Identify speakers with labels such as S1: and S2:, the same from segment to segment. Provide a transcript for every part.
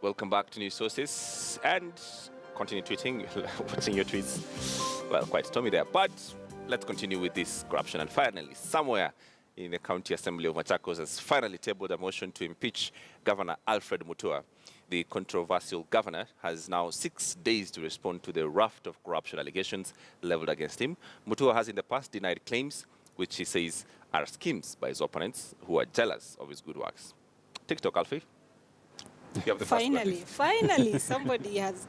S1: welcome back to News Sources and continue tweeting, watching your tweets. Well, quite stormy there, but let's continue with this corruption. And finally, somewhere in the County Assembly of Machakos has finally tabled a motion to impeach Governor Alfred Muta. The controversial governor has now 6 days to respond to the raft of corruption allegations leveled against him. Muta has in the past denied claims which he says are schemes by his opponents who are jealous of his good works. TikTok, Alfie.
S2: Finally, somebody has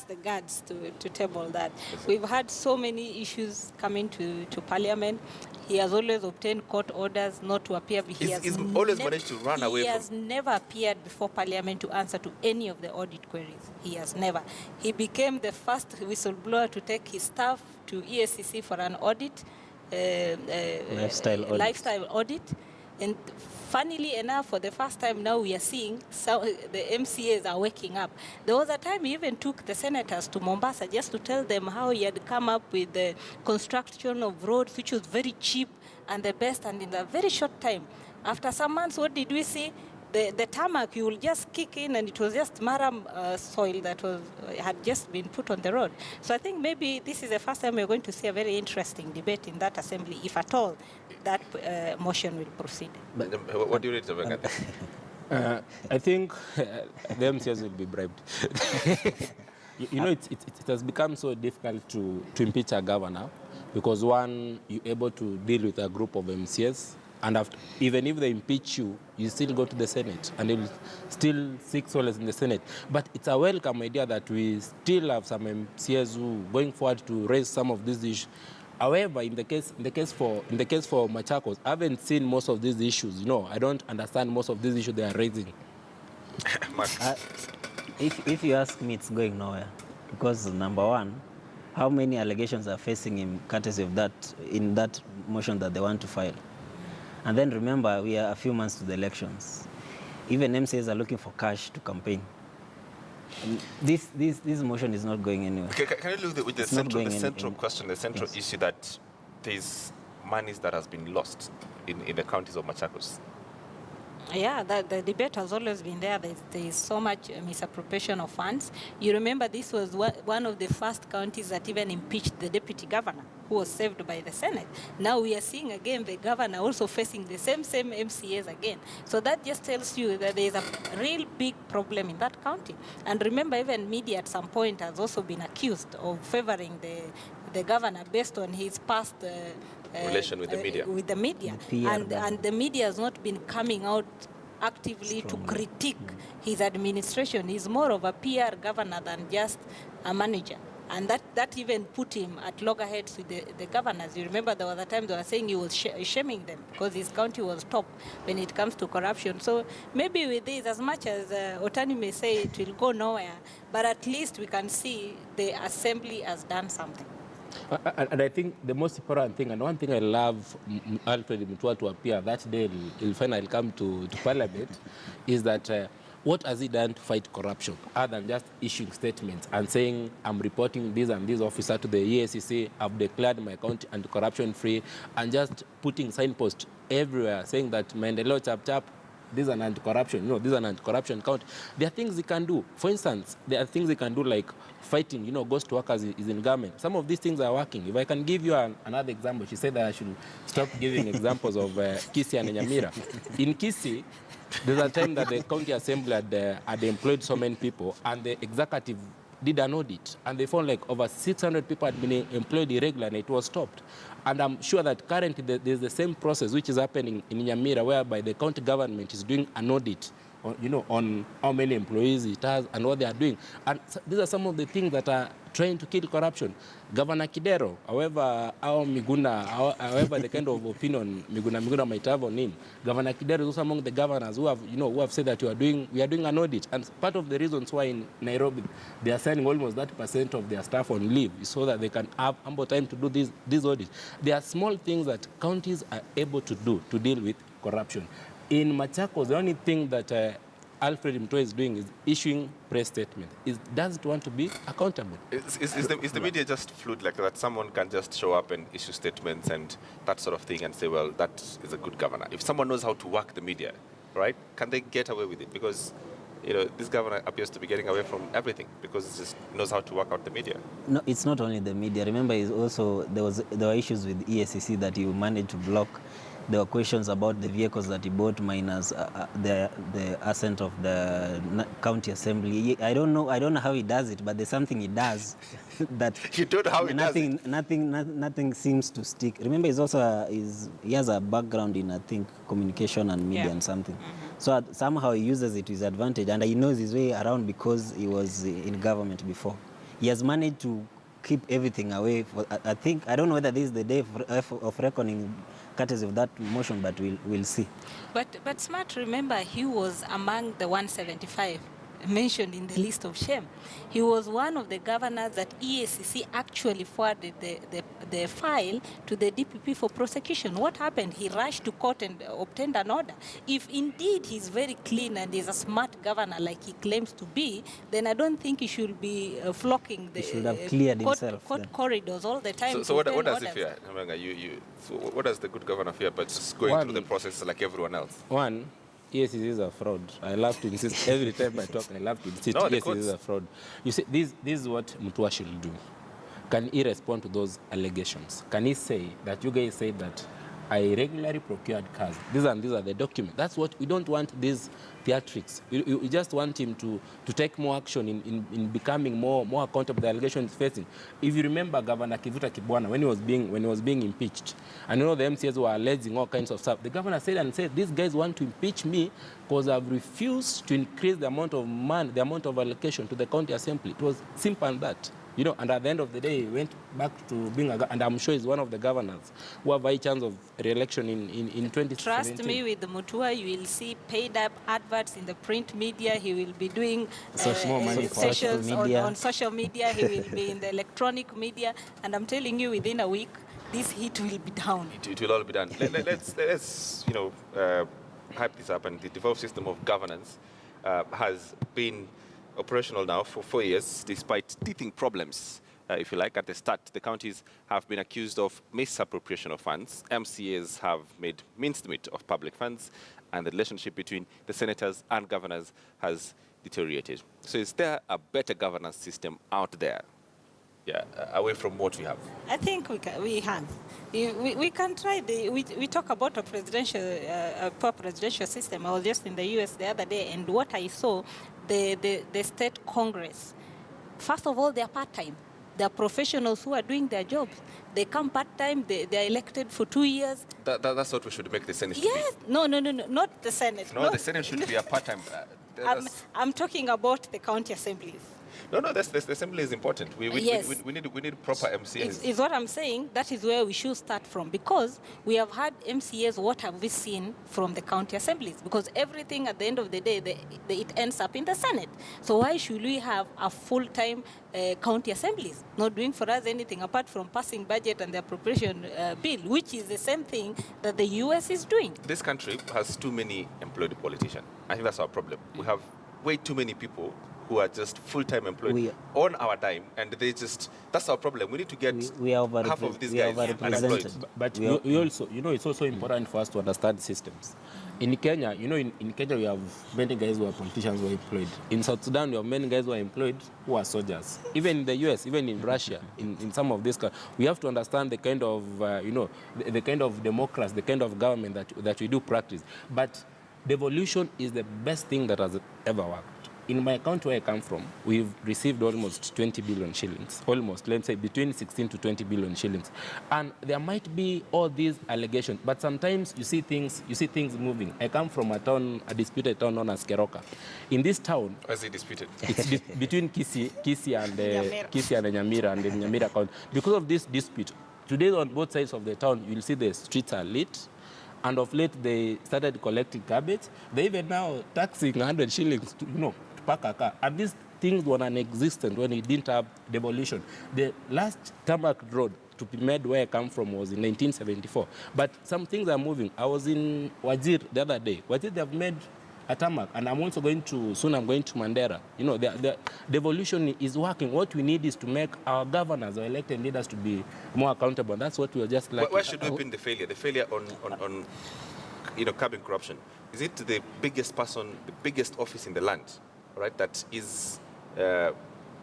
S2: the guts to table that. We've had so many issues coming to Parliament. He has always obtained court orders not to appear.
S1: He's always managed to run away from...
S2: He has never appeared before Parliament to answer to any of the audit queries. He has never. He became the first whistleblower to take his staff to EACC for an audit, lifestyle audit. And funnily enough, for the first time now, we are seeing the MCAs are waking up. There was a time he even took the senators to Mombasa just to tell them how he had come up with the construction of roads, which was very cheap and the best, and in a very short time. After some months, what did we see? The tarmac, you will just kick in, and it was just maram soil that had just been put on the road. So I think maybe this is the first time we're going to see a very interesting debate in that assembly, if at all that motion will proceed.
S1: But, what do you read, Zavanga?
S3: I think the MCS will be bribed. you know, it has become so difficult to impeach a governor because, one, you're able to deal with a group of MCS, and after, even if they impeach you, you still go to the Senate, and they will still seek solace in the Senate. But it's a welcome idea that we still have some MCS who going forward to raise some of these issues. However, in the case for Machakos, I haven't seen most of these issues. You know, I don't understand most of these issues they are raising.
S4: If you ask me, it's going nowhere, because number one, how many allegations are facing him courtesy of that in that motion that they want to file? And then remember, we are a few months to the elections. Even MCAs are looking for cash to campaign. This motion is not going anywhere.
S1: Can you look with the central question, the central issue that there's monies that has been lost in the counties of Machakos?
S2: Yeah, the debate has always been there. There is so much misappropriation of funds. You remember this was one of the first counties that even impeached the deputy governor, who was saved by the Senate. Now we are seeing again the governor also facing the same MCAs again. So that just tells you that there is a real big problem in that county. And remember, even media at some point has also been accused of favoring the governor based on his past
S1: relation with the media.
S2: And the media has not been coming out actively to critique his administration. He's more of a PR governor than just a manager. And that even put him at loggerheads with the governors. You remember there was a time they were saying he was shaming them because his county was top when it comes to corruption. So maybe with this, as much as Otani may say it will go nowhere, but at least we can see the assembly has done something.
S3: And I think the most important thing, and one thing I love Alfred Mutua to appear that day he'll finally come to Parliament, is that what has he done to fight corruption other than just issuing statements and saying, I'm reporting this and this officer to the EACC, I've declared my county anti-corruption free, and just putting signposts everywhere saying that Mendeleo chap, this is an anti-corruption, this is an anti-corruption county. There are things he can do. For instance, there are things he can do like fighting, ghost workers is in government. Some of these things are working. If I can give you another example, she said that I should stop giving examples of Kisii and Nyamira. In Kisii, there's a time that the county assembly had employed so many people, and the executive did an audit, and they found like over 600 people had been employed irregularly, and it was stopped. And I'm sure that currently there's the same process which is happening in Nyamira, whereby the county government is doing an audit on how many employees it has and what they are doing. And these are some of the things that are trying to kill corruption. Governor Kidero, however the kind of opinion Miguna might have on him, Governor Kidero is also among the governors who have said that we are doing an audit. And part of the reasons why in Nairobi they are sending almost 30% of their staff on leave is so that they can have ample time to do these audits. There are small things that counties are able to do to deal with corruption. In Machakos, the only thing that Alfred Mutua is doing is issuing press statement. Does it want to be accountable?
S1: Is the media just fluid like that? Someone can just show up and issue statements and that sort of thing and say, well, that is a good governor. If someone knows how to work the media, right, can they get away with it? Because this governor appears to be getting away from everything because he just knows how to work out the media.
S4: No, it's not only the media. Remember, it's also there were issues with EACC that you managed to block. There were questions about the vehicles that he bought minus the assent of the county assembly. I don't know how he does it, but there's something he does that
S1: You don't know how he does it?
S4: Nothing seems to stick. Remember, he's also he has a background in, I think, communication and media and something. So somehow he uses it to his advantage, and he knows his way around because he was in government before. He has managed to keep everything away. I don't know whether this is the day of reckoning, courtesy of that motion, but we'll see.
S2: But Smart, remember, he was among the 175 mentioned in the list of shame. He was one of the governors that EACC actually forwarded the file to the DPP for prosecution. What happened? He rushed to court and obtained an order. If indeed he's very clean and is a smart governor like he claims to be, then I don't think he should be flocking the
S4: he should have cleared
S2: court corridors all the time.
S1: So what does he fear? So what does the good governor fear but just going through the process like everyone else?
S3: One, EACC is a fraud. I love to insist every time I talk. I love to insist EACC is a fraud. You see, this is what Muta should do. Can he respond to those allegations? Can he say that you guys say that I regularly procured cars? These are the documents. That's what we don't want. These theatrics. We just want him to take more action in becoming more accountable. The allegations facing. If you remember, Governor Kivuta Kibwana, when he was being impeached, and the MCAs were alleging all kinds of stuff, the governor said, these guys want to impeach me because I've refused to increase the amount of money, the amount of allocation to the county assembly. It was simple as that. And at the end of the day, he went back to being and I'm sure he's one of the governors who have a chance of re-election in 2017.
S2: Trust me, with the Mutua, you will see paid up adverts in the print media. He will be doing sessions on social media. He will be in the electronic media. And I'm telling you, within a week, this heat will be down.
S1: It will all be done. Let's hype this up. And the devolved system of governance has been operational now for 4 years, despite teething problems, if you like. At the start, the counties have been accused of misappropriation of funds. MCAs have made mincemeat of public funds, and the relationship between the senators and governors has deteriorated. So is there a better governance system out there? Away from what we have?
S2: I think we have. We can try. We talk about a poor presidential system. I was just in the US the other day, and what I saw, the state Congress, first of all, they are part-time. They are professionals who are doing their jobs. They come part-time. They are elected for 2 years.
S1: That's what we should make the Senate
S2: yes.
S1: to be.
S2: No, not the Senate.
S1: No, the Senate should be a part-time.
S2: I'm talking about the county assemblies.
S1: No, the assembly is important. We need proper MCAs.
S2: Is what I'm saying. That is where we should start from, because we have had MCAs. What have we seen from the county assemblies? Because everything at the end of the day, it ends up in the Senate. So why should we have a full-time county assemblies not doing for us anything apart from passing budget and the appropriation bill, which is the same thing that the US is doing? This
S1: country has too many employed politicians. I think that's our problem. We have way too many people who are just full-time employed on our dime, and that's our problem. We need to get half of these guys unemployed.
S3: But we also, it's also important for us to understand systems. In Kenya, in Kenya we have many guys who are politicians who are employed. In South Sudan, we have many guys who are employed who are soldiers. Even in the US, even in Russia, in some of these countries, we have to understand the kind of, the kind of democracy, the kind of government that we do practice. But devolution is the best thing that has ever worked. In my country where I come from, we've received almost 20 billion shillings, almost, let's say, between 16 to 20 billion shillings. And there might be all these allegations, but sometimes you see things moving. I come from a disputed town known as Keroka. In this town...
S1: Why is it disputed?
S3: It's between Kisii and Nyamira and the Nyamira County. Because of this dispute, today on both sides of the town, you'll see the streets are lit. And of late, they started collecting garbage. They even now taxing 100 shillings to park a car. And these things were non-existent when we didn't have devolution. The last tarmac road to be made where I come from was in 1974. But some things are moving. I was in Wajir the other day. Wajir, they have made a tarmac, and I'm also soon I'm going to Mandera. The devolution is working. What we need is to make our governors, our elected leaders, to be more accountable. And that's what we are just like.
S1: Why should we pin the failure? The failure on curbing corruption. Is it the biggest person, the biggest office in the land right, that is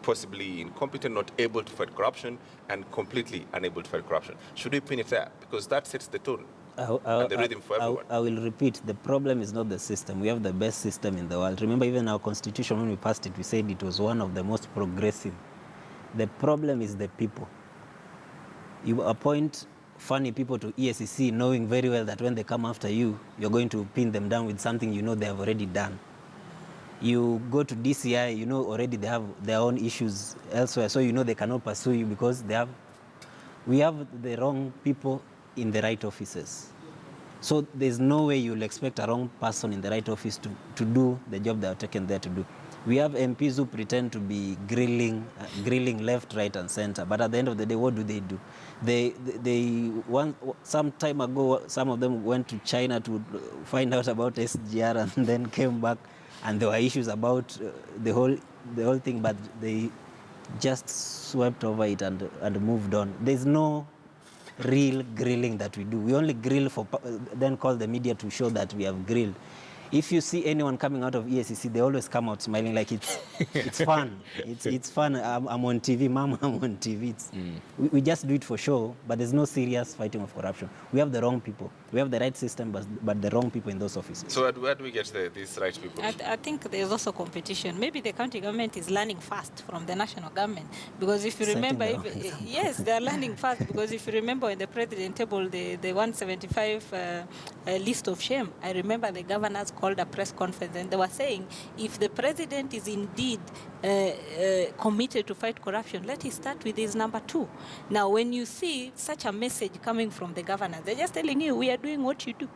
S1: possibly incompetent, not able to fight corruption, and completely unable to fight corruption. Should we pin it there? Because that sets the tone and the rhythm for everyone.
S4: I will repeat, the problem is not the system. We have the best system in the world. Remember, even our constitution, when we passed it, we said it was one of the most progressive. The problem is the people. You appoint funny people to EACC knowing very well that when they come after you, you're going to pin them down with something you know they have already done. You go to DCI, you know already they have their own issues elsewhere, so you know they cannot pursue you because we have the wrong people in the right offices. So there's no way you'll expect a wrong person in the right office to do the job they are taken there to do. We have MPs who pretend to be grilling left, right, and center, but at the end of the day, what do? Some time ago, some of them went to China to find out about SGR and then came back, and there were issues about the whole thing, but they just swept over it and moved on. There's no real grilling that we do. We only grill then call the media to show that we have grilled. If you see anyone coming out of EACC, they always come out smiling like it's fun. It's fun. I'm on TV, Mom, I'm on TV. We just do it for show, but there's no serious fighting of corruption. We have the wrong people. We have the right system, but the wrong people in those offices.
S1: So where do we get these right people?
S2: I think there's also competition. Maybe the county government is learning fast from the national government. Because if you remember, yes, they're learning fast. Because if you remember when the president tabled the 175 list of shame, I remember the governors called a press conference and they were saying, if the president is indeed committed to fight corruption, let him start with his number 2. Now, when you see such a message coming from the governors, they're just telling you, we are doing what you do.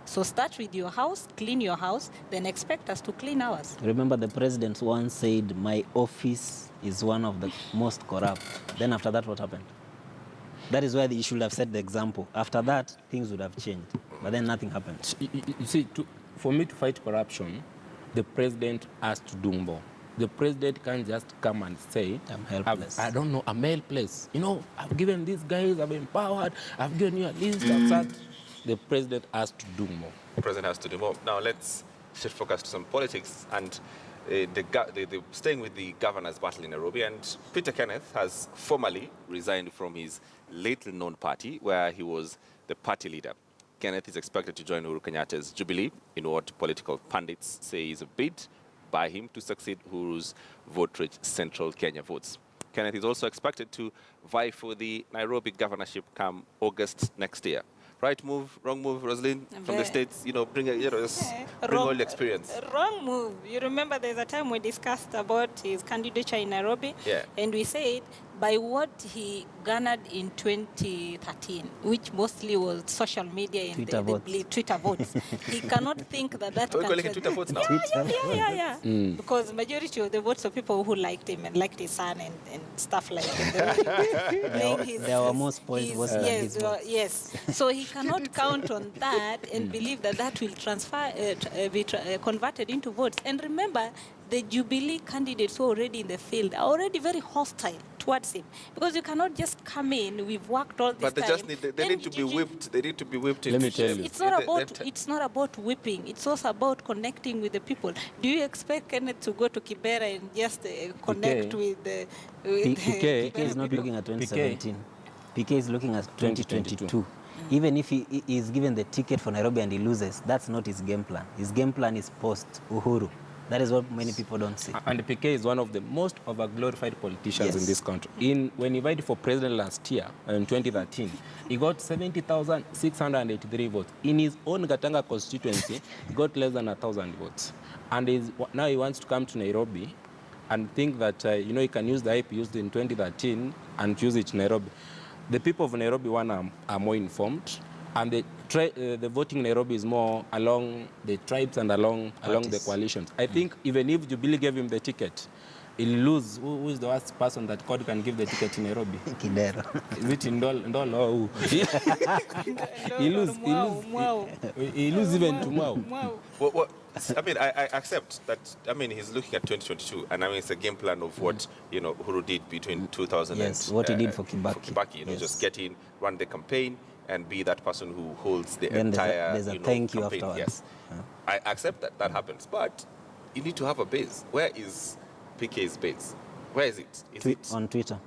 S2: So start with your house, clean your house, then expect us to clean ours.
S4: Remember, the president once said, my office is one of the most corrupt. Then after that, what happened? That is why he should have set the example. After that, things would have changed. But then nothing happened.
S3: You see, for me to fight corruption, the president has to do more. The president can't just come and say,
S4: I'm helpless.
S3: I don't know, I'm helpless. You know, I've given these guys, I've empowered, I've given you a list, I've said. The president has to do more.
S1: The president has to do more. Now let's shift focus to some politics and staying with the governor's battle in Nairobi. And Peter Kenneth has formally resigned from his little-known party, where he was the party leader. Kenneth is expected to join Uhuru Kenyatta's Jubilee in what political pundits say is a bid by him to succeed Uhuru's vote-rich Central Kenya votes. Kenneth is also expected to vie for the Nairobi governorship come August next year. Right move, wrong move, Rosalind, from the States, bring all the experience.
S2: Wrong move. You remember there's a time we discussed about his candidature in Nairobi, and we said by what he garnered in 2013, which mostly was social media and Twitter votes. He cannot think that
S1: Are we calling it Twitter votes now?
S2: Yeah. Because majority of the votes are people who liked him and liked his son and stuff like that.
S4: There were more spoiled votes than his votes.
S2: Yes. So he cannot count on that and believe that will be converted into votes. And remember, the Jubilee candidates who are already in the field are already very hostile towards him, because you cannot just come in. We've worked all this time.
S1: But they need to be whipped. They need to be whipped.
S3: Let me tell you,
S2: it's not about whipping. It's also about connecting with the people. Do you expect Kenneth to go to Kibera and just connect with the?
S4: PK is not looking at 2017. PK is looking at 2022. Even if he is given the ticket for Nairobi and he loses, that's not his game plan. His game plan is post Uhuru. That is what many people don't see.
S3: And PK is one of the most overglorified politicians in this country. When he voted for president last year, in 2013, he got 70,683 votes. In his own Gatanga constituency, he got less than 1,000 votes. And now he wants to come to Nairobi and think that he can use the hype used in 2013 and use it in Nairobi. The people of Nairobi are more informed, and the voting in Nairobi is more along the tribes and along the coalitions. I think even if Jubilee gave him the ticket, he'll lose. Who is the worst person that God can give the ticket in Nairobi?
S4: Kidero.
S3: Is it Ndolo or who? He lose even to Mwau.
S1: I accept that. He's looking at 2022, and it's a game plan of what Uhuru did between 2000
S4: yes,
S1: and
S4: what he did for Kibaki.
S1: Just get in, run the campaign, and be that person who holds the
S4: then
S1: entire
S4: there's a thank you
S1: campaign.
S4: afterwards.
S1: Yes, I accept that happens, but you need to have a base. Where is PK's base? Where is it?
S4: On Twitter.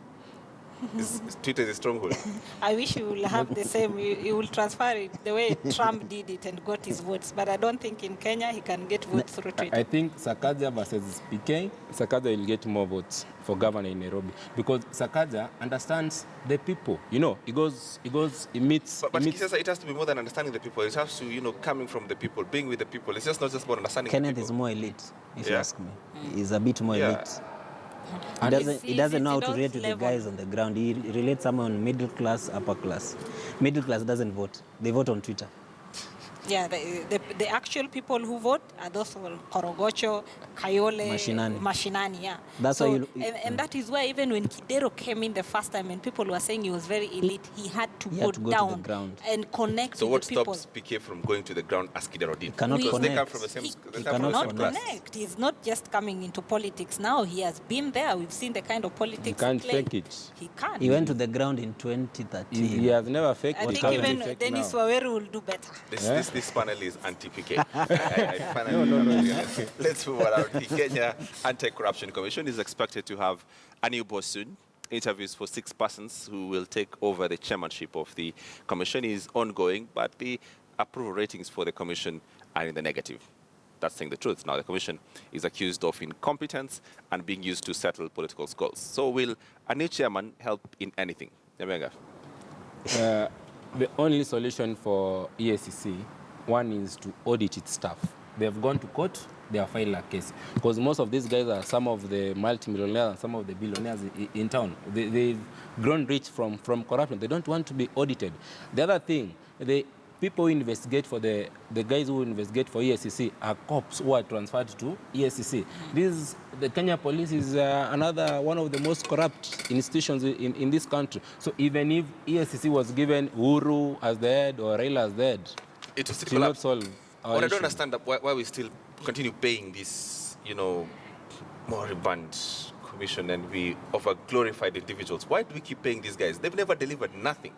S1: Is Twitter the stronghold?
S2: I wish you will have the same. You will transfer it the way Trump did it and got his votes. But I don't think in Kenya he can get votes through Twitter.
S3: I think Sakaja versus PK, Sakaja will get more votes for governor in Nairobi because Sakaja understands the people. He meets.
S1: But Kisesa, it has to be more than understanding the people. It has to, coming from the people, being with the people. It's just not just about understanding
S4: Kenneth
S1: the people.
S4: is more elite, if you ask me. He's a bit more elite. He
S2: It's
S4: doesn't know how to
S2: those
S4: relate to the
S2: level.
S4: guys on the ground. He relates someone middle class, upper class. Middle class doesn't vote. They vote on Twitter.
S2: Yeah, the actual people who vote are those who Korogocho, Kayole, Mashinani, yeah.
S4: That's
S2: so,
S4: why you,
S2: and that is why even when Kidero came in the first time and people were saying he was very elite, he had to go down
S4: to the ground
S2: and connect
S1: So
S2: with
S1: what
S2: the people.
S1: stops PK from going to the ground as Kidero did?
S4: Cannot
S1: Because they come
S4: connect.
S1: from the same.
S2: He
S1: they come from the
S2: cannot
S1: same class.
S2: connect. He's not just coming into politics now. He has been there. We've seen the kind of politics
S3: He can't
S2: he played.
S3: fake it.
S2: He can't.
S4: he went to the ground in 2013.
S3: He has never faked
S2: I
S3: it.
S2: think
S3: How will
S2: even
S3: he fake
S2: Dennis
S3: now?
S2: Waweru will do better.
S1: This panel is anti-PK. I finally Let's move on. The Kenya Anti-Corruption Commission is expected to have a new boss soon. Interviews for 6 persons who will take over the chairmanship of the commission is ongoing, but the approval ratings for the commission are in the negative. That's saying the truth. Now, the commission is accused of incompetence and being used to settle political scores. So will a new chairman help in anything? Nyabenga?
S3: The only solution for EACC, one is to audit its staff. They have gone to court, they have filed a case. Because most of these guys are some of the multimillionaires and some of the billionaires in town. They've grown rich from corruption. They don't want to be audited. The other thing, the people who investigate for the guys who investigate for EACC are cops who are transferred to EACC. The Kenya police is another one of the most corrupt institutions in this country. So even if EACC was given Uhuru as the head or Raila as the head,
S1: It will
S3: it
S1: still
S3: will
S1: collapse.
S3: not solve our
S1: What I
S3: issue.
S1: don't understand that why we still continue paying this, moribund commission and we over-glorified individuals. Why do we keep paying these guys? They've never delivered nothing.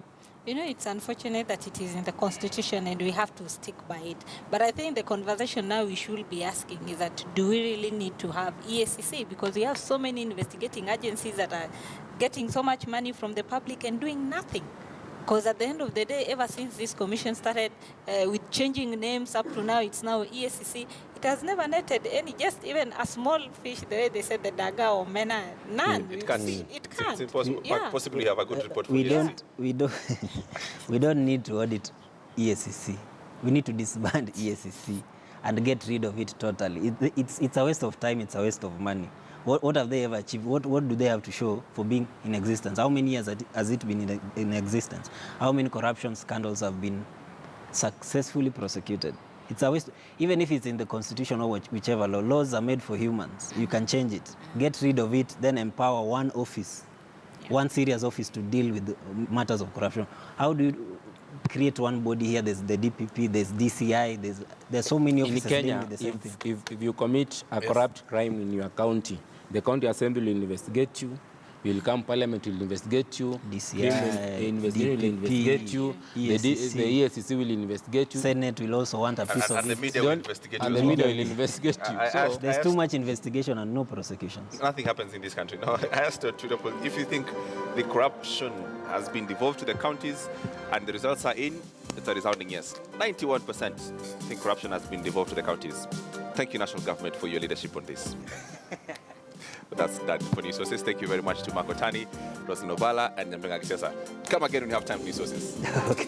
S2: It's unfortunate that it is in the Constitution and we have to stick by it. But I think the conversation now we should be asking is that do we really need to have EACC? Because we have so many investigating agencies that are getting so much money from the public and doing nothing. Because at the end of the day, ever since this commission started with changing names up to now, it's now EACC, it has never netted any, just even a small fish, the way they said the daga or mena, none.
S1: It can't.
S2: It can't.
S1: It's impossible.
S2: Yeah.
S1: Possibly have a good report for
S4: we
S1: EACC.
S4: we don't need to audit EACC. We need to disband EACC and get rid of it totally. It's a waste of time. It's a waste of money. What have they ever achieved? What do they have to show for being in existence? How many years has it been in existence? How many corruption scandals have been successfully prosecuted? It's a waste. Even if it's in the Constitution or whichever law, laws are made for humans. You can change it. Get rid of it, then empower one office, one serious office to deal with the matters of corruption. How do you create one body here? There's the DPP, there's DCI, there's so many offices dealing with the same thing.
S3: If you commit a corrupt crime in your county, the county assembly will investigate you. You will come parliament, will investigate you.
S4: DCI,
S3: will investigate you. The EACC will investigate you.
S4: Senate will also want a piece of
S1: And the
S4: it.
S1: media will investigate you.
S3: And the media will investigate you. So
S4: There's too much investigation and no prosecutions.
S1: Nothing happens in this country. No, I asked a Twitter poll, if you think the corruption has been devolved to the counties and the results are in, it's a resounding yes. 91% think corruption has been devolved to the counties. Thank you, national government, for your leadership on this. But that's done for news sources. Thank you very much to Marco Tani, Rosin Obala, and Nyambenga Kisesa. Come again when you have time for news sources.
S4: Okay.